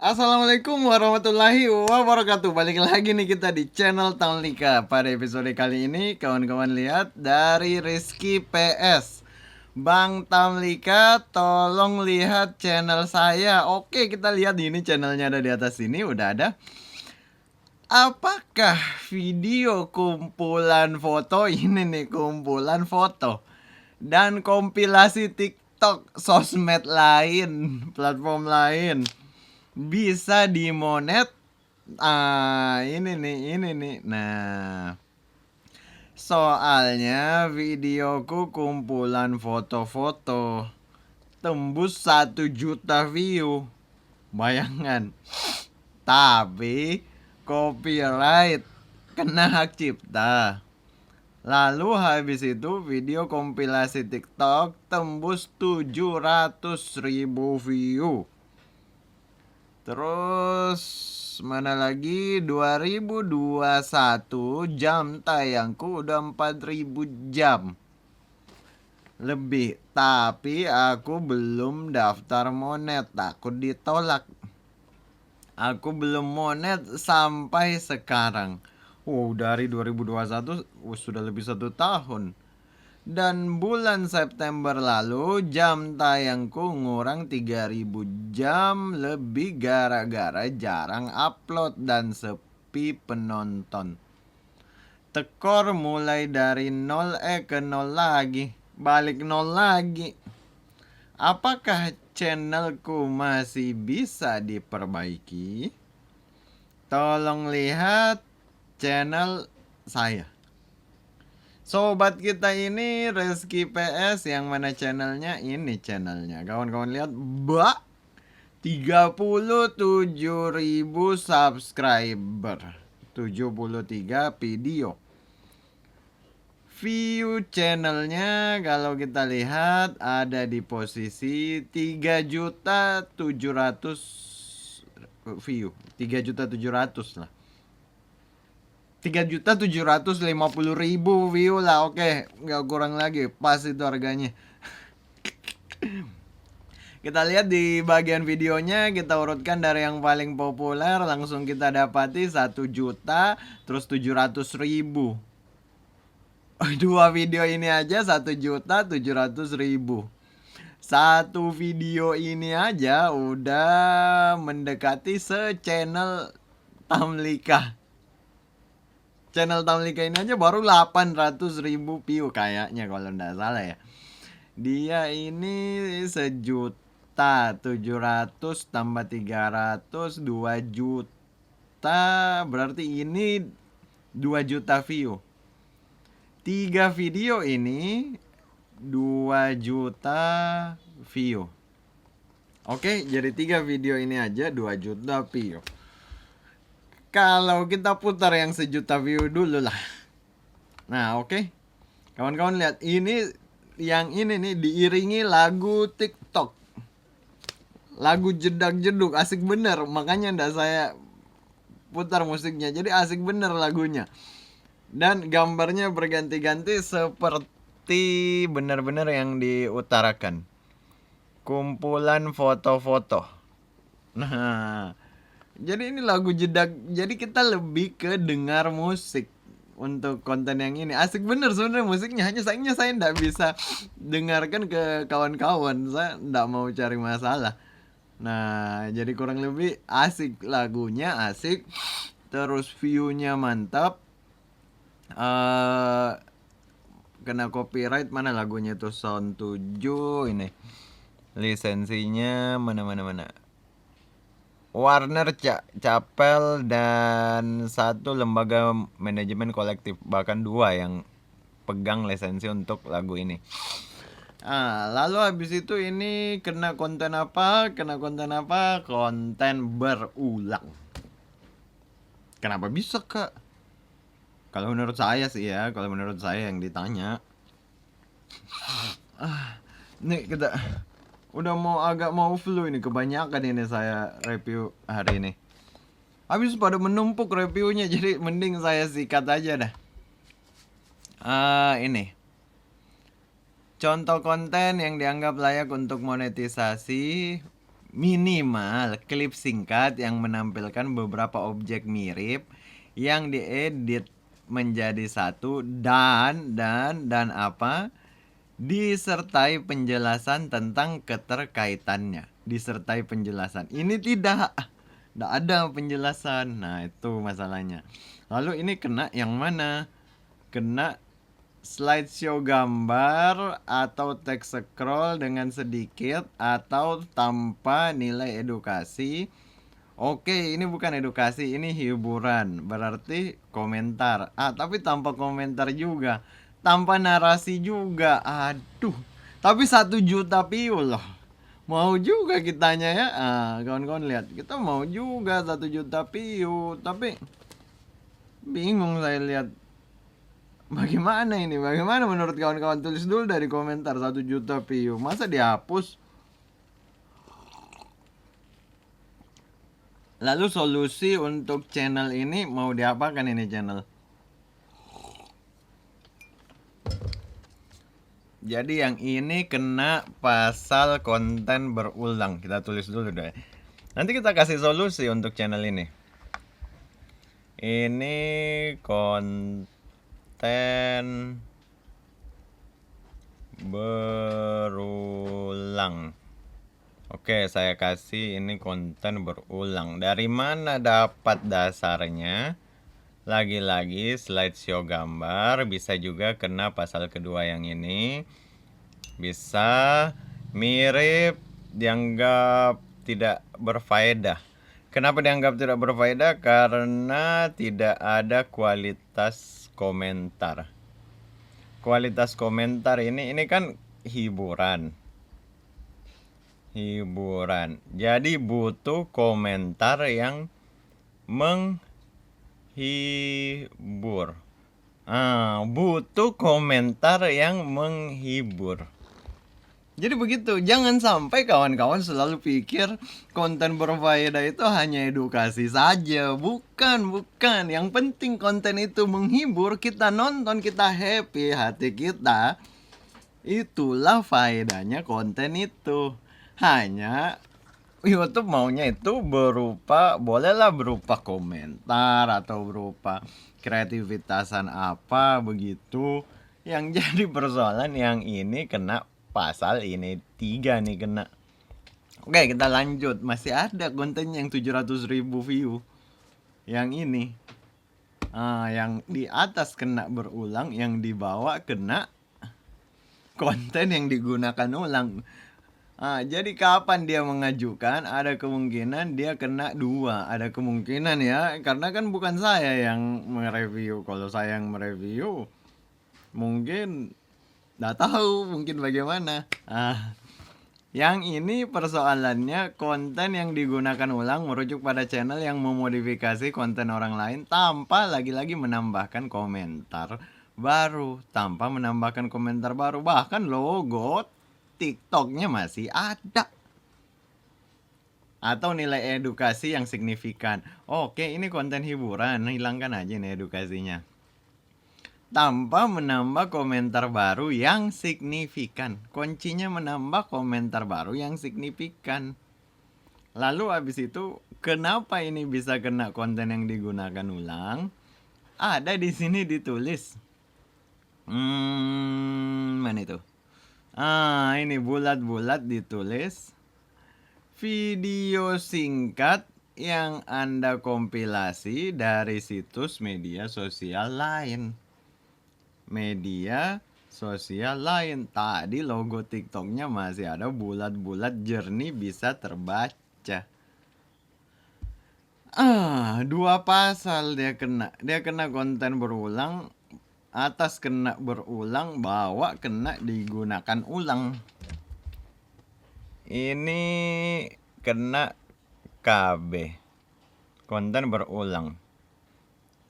Assalamualaikum warahmatullahi wabarakatuh. Balik lagi nih kita di channel Tahun Lika. Pada episode kali ini kawan-kawan lihat dari Rizky PS. Bang Tamlika, tolong lihat channel saya. Oke, kita lihat ini channelnya ada di atas sini, udah ada. Apakah video kumpulan foto ini nih, kumpulan foto dan kompilasi TikTok, sosmed lain, platform lain bisa dimonet? Ini nih. Nah, soalnya videoku kumpulan foto-foto tembus 1 juta view. Bayangan. Tapi copyright, kena hak cipta. Lalu habis itu video kompilasi TikTok tembus 700.000 view. Terus mana lagi, 2021 jam tayangku udah 4.000 jam lebih. Tapi aku belum daftar monet, takut ditolak. Aku belum monet sampai sekarang. Dari 2021 sudah lebih 1 tahun. Dan bulan September lalu jam tayangku ngurang 3.000 jam lebih gara-gara jarang upload dan sepi penonton. Tekor mulai dari nol ke nol lagi, balik nol lagi. Apakah channelku masih bisa diperbaiki? Tolong lihat channel saya. Sobat kita ini Rizky PS, yang mana channelnya ini channelnya. Kawan-kawan lihat, 37.000 subscriber, 73 video. View channelnya kalau kita lihat ada di posisi 3.700.000 view, 3.700.000 lah. 3.750.000 view lah. Oke, nggak kurang lagi, pas itu harganya. Kita lihat di bagian videonya, kita urutkan dari yang paling populer, langsung kita dapati 1 juta terus 700.000. Dua video ini aja 1.700.000. Satu video ini aja udah mendekati se-channel Tamlika. Channel Tamlika ini aja baru 800.000 view kayaknya kalau nggak salah ya. Dia ini 1.700.000 tambah 300, 2 juta. Berarti ini 2 juta view. 3 video ini 2 juta view. Oke, jadi 3 video ini aja 2 juta view. Kalau kita putar yang 1 juta view dulu lah. Nah, oke. Kawan-kawan lihat, ini yang ini nih diiringi lagu TikTok. Lagu jedak-jeduk, asik bener. Makanya ndak saya putar musiknya. Jadi asik bener lagunya. Dan gambarnya berganti-ganti seperti benar-benar yang diutarakan. Kumpulan foto-foto. Nah, jadi ini lagu jedak. Jadi kita lebih ke dengar musik untuk konten yang ini. Asik bener sebenarnya musiknya. Hanya sayangnya saya ndak bisa dengarkan ke kawan-kawan. Saya ndak mau cari masalah. Nah, jadi kurang lebih asik lagunya, asik. Terus view-nya mantap. Kena copyright, mana lagunya tuh, Sound 7 ini. Lisensinya mana. Warner Chappell dan 1 lembaga manajemen kolektif, bahkan 2 yang pegang lisensi untuk lagu ini. Lalu habis itu ini kena konten apa? Konten berulang. Kenapa bisa, Kak? Kalau menurut saya sih ya, kalau menurut saya yang ditanya. Nih kita udah agak mau flu ini, kebanyakan ini saya review hari ini. Habis pada menumpuk reviewnya, jadi mending saya sikat aja dah. Ini contoh konten yang dianggap layak untuk monetisasi minimal klip singkat yang menampilkan beberapa objek mirip yang diedit menjadi satu dan apa disertai penjelasan tentang keterkaitannya. Disertai penjelasan. Ini tidak ada penjelasan. Nah, itu masalahnya. Lalu ini kena yang mana? Kena slideshow gambar atau teks scroll dengan sedikit atau tanpa nilai edukasi. Oke, ini bukan edukasi, ini hiburan. Berarti komentar. Tapi tanpa komentar juga. Tanpa narasi juga. Aduh. Tapi 1 juta view loh. Mau juga kitanya ya. Kawan-kawan lihat. Kita mau juga 1 juta view. Tapi bingung saya lihat. Bagaimana ini? Bagaimana menurut kawan-kawan? Tulis dulu dari komentar. 1 juta view. Masa dihapus? Lalu solusi untuk channel ini mau diapakan ini channel? Jadi yang ini kena pasal konten berulang. Kita tulis dulu deh. Nanti kita kasih solusi untuk channel ini. Ini konten berulang. Oke, saya kasih ini konten berulang. Dari mana dapat dasarnya? Lagi-lagi slideshow gambar, bisa juga kena pasal kedua yang ini. Bisa mirip, dianggap tidak berfaedah. Kenapa dianggap tidak berfaedah? Karena tidak ada kualitas komentar. Kualitas komentar ini kan hiburan. Jadi butuh komentar yang menghibur. Butuh komentar yang menghibur. Jadi begitu, jangan sampai kawan-kawan selalu pikir konten berfaedah itu hanya edukasi saja. Bukan. Yang penting konten itu menghibur, kita nonton, kita happy, hati kita. Itulah faedahnya konten itu. Hanya YouTube maunya itu bolehlah berupa komentar atau berupa kreativitasan apa begitu. Yang jadi persoalan yang ini kena pasal ini 3 nih kena. Oke, kita lanjut. Masih ada konten yang 700.000 view. Yang ini yang di atas kena berulang, yang di bawah kena konten yang digunakan ulang. Jadi kapan dia mengajukan? Ada kemungkinan dia kena 2. Ada kemungkinan ya, karena kan bukan saya yang mereview. Kalau saya yang mereview, mungkin nggak tahu, mungkin bagaimana. Yang ini persoalannya konten yang digunakan ulang merujuk pada channel yang memodifikasi konten orang lain tanpa lagi-lagi menambahkan komentar baru. Bahkan logo TikToknya masih ada. Atau nilai edukasi yang signifikan. Oke, ini konten hiburan, hilangkan aja nih edukasinya. Tanpa menambah komentar baru yang signifikan. Kuncinya menambah komentar baru yang signifikan. Lalu habis itu, kenapa ini bisa kena konten yang digunakan ulang? Ada di sini ditulis. Mana itu? Ini bulat-bulat ditulis video singkat yang Anda kompilasi dari situs media sosial lain. Tadi logo TikToknya masih ada bulat-bulat jernih, bisa terbaca. 2 pasal dia kena konten berulang. Atas kena berulang, bawah kena digunakan ulang. Ini kena KB, konten berulang.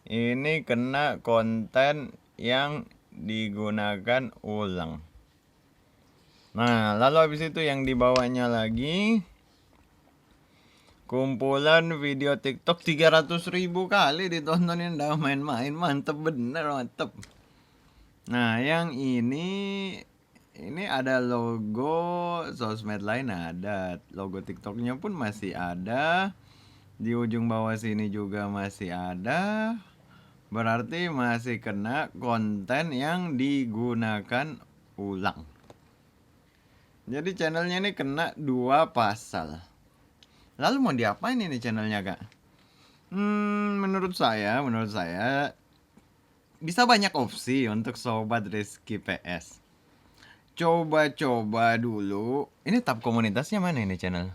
Ini kena konten yang digunakan ulang. Nah, lalu habis itu yang di bawahnya lagi, kumpulan video TikTok 300.000 kali ditontonin, udah main-main. Mantep bener, mantep. Nah, yang ini Ini ada logo sosmed lain ada, logo TikToknya pun masih ada. Di ujung bawah sini juga masih ada. Berarti masih kena konten yang digunakan ulang. Jadi channelnya ini kena 2 pasal. Lalu mau diapain ini channelnya, Kak? Menurut saya bisa banyak opsi untuk sobat Rizky PS. Coba-coba dulu. Ini tab komunitasnya mana ini channel?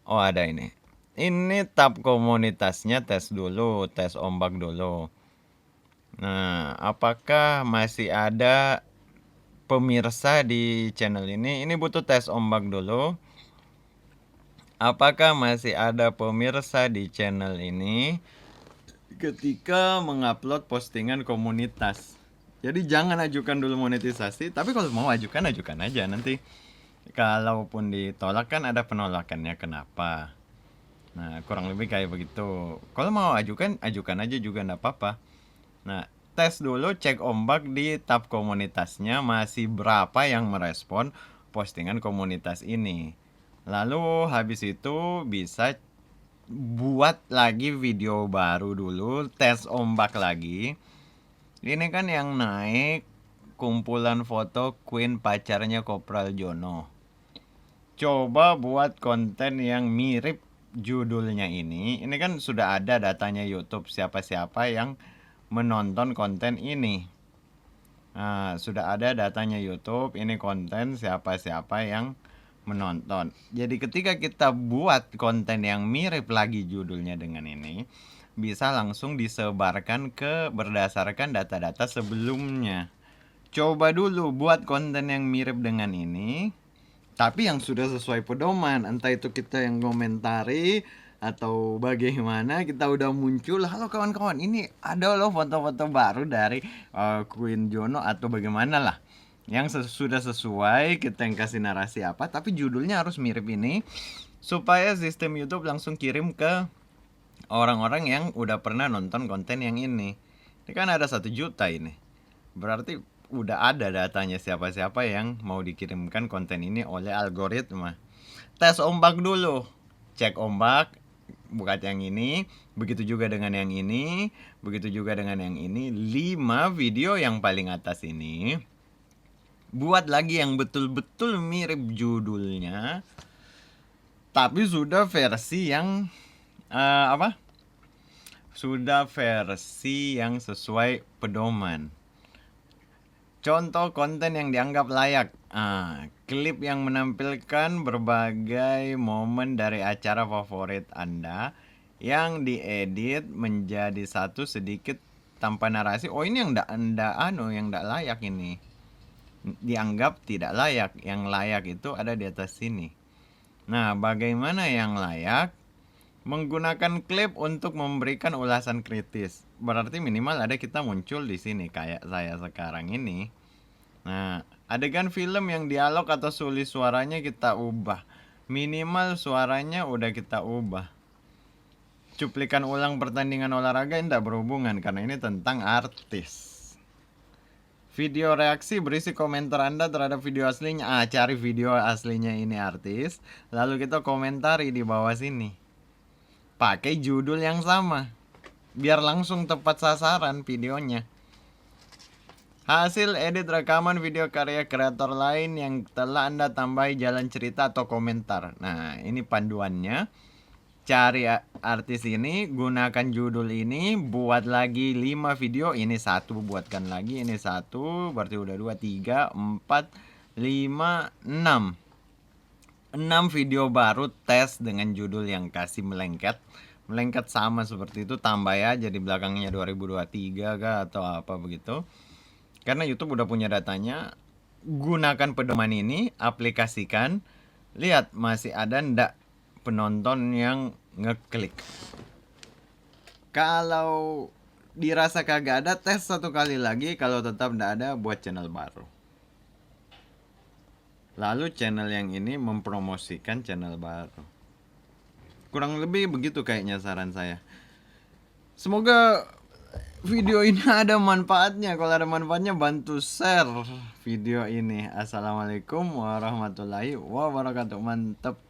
Oh, ada ini. Ini tab komunitasnya, tes dulu, tes ombak dulu. Nah, apakah masih ada pemirsa di channel ini? Ini butuh tes ombak dulu. Apakah masih ada pemirsa di channel ini ketika mengupload postingan komunitas? Jadi jangan ajukan dulu monetisasi, tapi kalau mau ajukan aja nanti. Kalaupun ditolak kan ada penolakannya kenapa. Nah, kurang lebih kayak begitu. Kalau mau ajukan aja juga enggak apa-apa. Nah, tes dulu, cek ombak di tab komunitasnya masih berapa yang merespon postingan komunitas ini. Lalu habis itu bisa buat lagi video baru dulu, tes ombak lagi. Ini kan yang naik kumpulan foto Queen pacarnya Kopral Jono. Coba buat konten yang mirip judulnya ini. Ini kan sudah ada datanya YouTube siapa-siapa yang menonton konten ini. Nah, sudah ada datanya YouTube, ini konten siapa-siapa yang menonton. Jadi ketika kita buat konten yang mirip lagi judulnya dengan ini, bisa langsung disebarkan ke berdasarkan data-data sebelumnya. Coba dulu buat konten yang mirip dengan ini, tapi yang sudah sesuai pedoman. Entah itu kita yang komentari atau bagaimana, kita udah muncul, halo kawan-kawan, ini ada loh foto-foto baru dari Queen Jono atau bagaimana lah, yang sudah sesuai, kita yang kasih narasi apa, tapi judulnya harus mirip ini, supaya sistem YouTube langsung kirim ke orang-orang yang udah pernah nonton konten yang ini. Ini kan ada 1 juta ini, berarti udah ada datanya siapa-siapa yang mau dikirimkan konten ini oleh algoritma. Tes ombak dulu, cek ombak, buka yang ini, begitu juga dengan yang ini, begitu juga dengan yang ini. 5 video yang paling atas ini buat lagi yang betul-betul mirip judulnya, tapi sudah versi yang sudah versi yang sesuai pedoman. Contoh konten yang dianggap layak. Klip yang menampilkan berbagai momen dari acara favorit Anda yang diedit menjadi satu sedikit tanpa narasi. Oh, ini yang enggak layak ini. Dianggap tidak layak. Yang layak itu ada di atas sini. Nah, bagaimana yang layak? Menggunakan klip untuk memberikan ulasan kritis. Berarti minimal ada kita muncul di sini kayak saya sekarang ini. Nah, adegan film yang dialog atau sulis suaranya kita ubah. Minimal suaranya udah kita ubah. Cuplikan ulang pertandingan olahraga tidak berhubungan karena ini tentang artis. Video reaksi berisi komentar Anda terhadap video aslinya. Cari video aslinya ini artis, lalu kita komentari di bawah sini. Pakai judul yang sama, biar langsung tepat sasaran videonya. Hasil edit rekaman video karya kreator lain yang telah Anda tambahi jalan cerita atau komentar. Nah, ini panduannya. Cari artis ini, gunakan judul ini, buat lagi 5 video. Ini 1, buatkan lagi. Ini 1, berarti udah 2, 3, 4, 5, 6. 6 video baru tes dengan judul yang kasih melengket. Melengket sama seperti itu, tambah aja di belakangnya 2023 kah atau apa begitu. Karena YouTube udah punya datanya. Gunakan pedoman ini, aplikasikan. Lihat masih ada ndak penonton yang ngeklik. Kalau dirasa kagak ada, tes 1 kali lagi. Kalau tetap ndak ada, buat channel baru. Lalu channel yang ini mempromosikan channel baru. Kurang lebih begitu kayaknya saran saya. Semoga video ini ada manfaatnya. Kalau ada manfaatnya bantu share video ini. Assalamualaikum warahmatullahi wabarakatuh. Mantap.